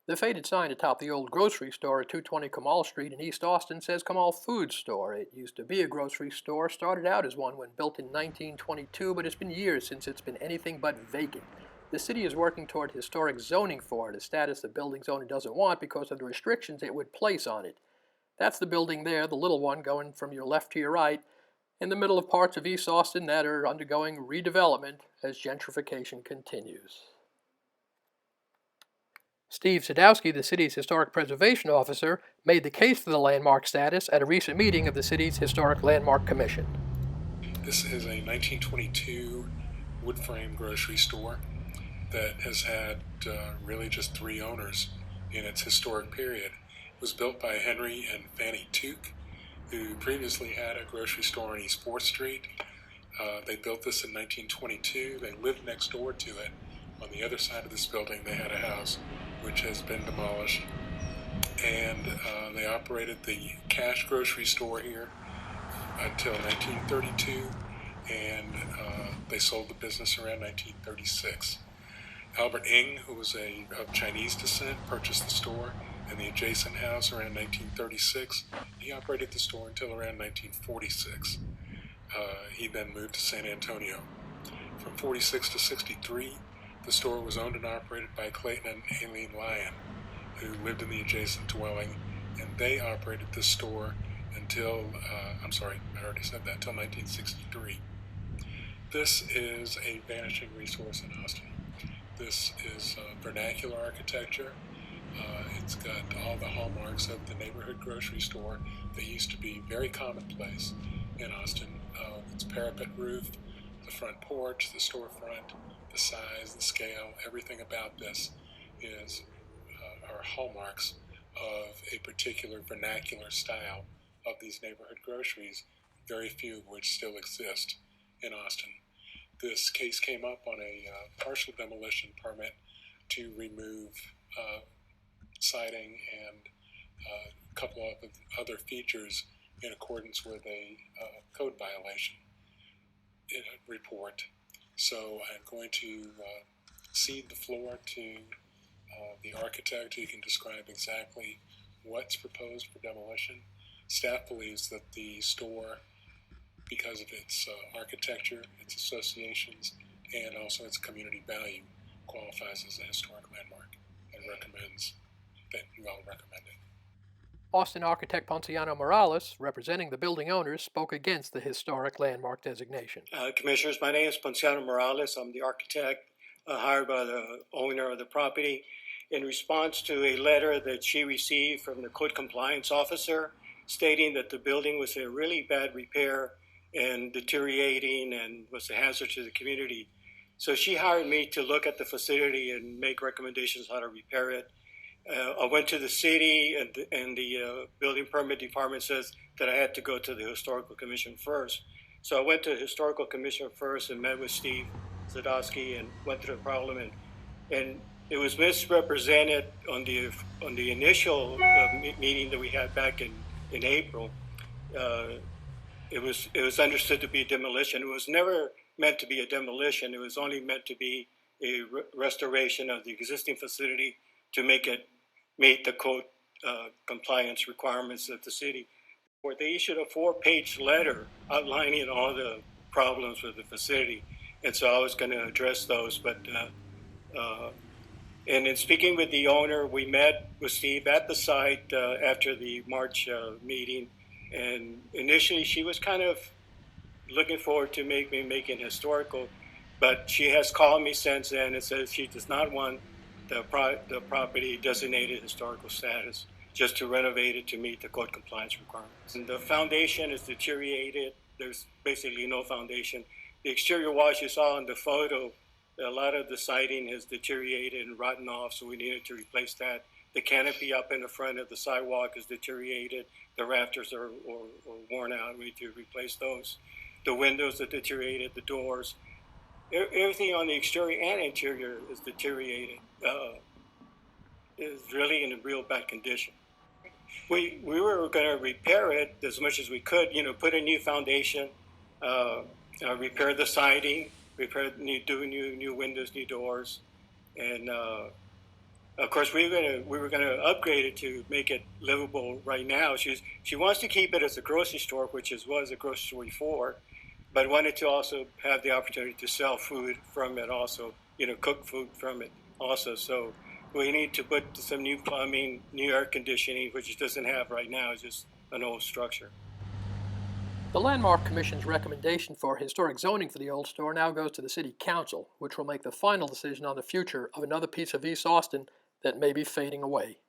The faded sign atop the old grocery store at 220 Kamal Street in East Austin says Kamal Food Store. It used to be a grocery store, started out as one when built in 1922, but it's been years since it's been anything but vacant. The city is working toward historic zoning for it, a status the building's owner doesn't want because of the restrictions it would place on it. That's the building there, the little one going from your left to your right, in the middle of parts of East Austin that are undergoing redevelopment as gentrification continues. Steve Sadowski, the city's historic preservation officer, made the case for the landmark status at a recent meeting of the city's Historic Landmark Commission. This is a 1922 wood frame grocery store that has had really just three owners in its historic period. It was built by Henry and Fanny Tuke, who previously had a grocery store on East 4th Street. They built this in 1922. They lived next door to it. On the other side of this building, they had a house which has been demolished. And they operated the cash grocery store here until 1932, and they sold the business around 1936. Albert Ng, who was of Chinese descent, purchased the store and the adjacent house around 1936. He operated the store until around 1946. He then moved to San Antonio. From 46 to 63, the store was owned and operated by Clayton and Aileen Lyon, who lived in the adjacent dwelling, and they operated this store until, I already said that, until 1963. This is a vanishing resource in Austin. This is vernacular architecture. It's got all the hallmarks of the neighborhood grocery store that used to be very commonplace in Austin. Its parapet roof, the front porch, the storefront, the size, the scale, everything about this are hallmarks of a particular vernacular style of these neighborhood groceries, very few of which still exist in Austin. This case came up on a partial demolition permit to remove siding and a couple of other features in accordance with a code violation report. So I'm going to cede the floor to the architect who can describe exactly what's proposed for demolition. Staff believes that the store, because of its architecture, its associations, and also its community value, qualifies as a historic landmark and recommends that you all recommend it. Austin architect Ponciano Morales, representing the building owners, spoke against the historic landmark designation. Commissioners, my name is Ponciano Morales. I'm the architect hired by the owner of the property in response to a letter that she received from the code compliance officer stating that the building was in really bad repair and deteriorating and was a hazard to the community. So she hired me to look at the facility and make recommendations how to repair it. I went to the city, and the building permit department says that I had to go to the historical commission first. So I went to the historical commission first and met with Steve Zadowski and went through the problem, and it was misrepresented on the initial meeting that we had back in April. It was understood to be a demolition. It was never meant to be a demolition. It was only meant to be a restoration of the existing facility to make it meet the code compliance requirements of the city. Where they issued a 4-page letter outlining all the problems with the facility, and so I was going to address those. But and in speaking with the owner, we met with Steve at the site after the March meeting, and initially she was kind of looking forward to making historical, but she has called me since then and says she does not want the property designated historical status, just to renovate it to meet the code compliance requirements. And the foundation is deteriorated. There's basically no foundation. The exterior walls you saw in the photo, a lot of the siding has deteriorated and rotten off, so we needed to replace that. The canopy up in the front of the sidewalk is deteriorated. The rafters are worn out. We need to replace those. The windows are deteriorated, the doors. Everything on the exterior and interior is deteriorated. Is really in a real bad condition. We were going to repair it as much as we could, put a new foundation, repair the siding, do new windows, new doors, and Of course, we were gonna upgrade it to make it livable right now. She wants to keep it as a grocery store, which was a grocery store before, but wanted to also have the opportunity to sell food from it also, cook food from it also. So we need to put some new plumbing, new air conditioning, which it doesn't have right now. It's just an old structure. The Landmark Commission's recommendation for historic zoning for the old store now goes to the City Council, which will make the final decision on the future of another piece of East Austin that may be fading away.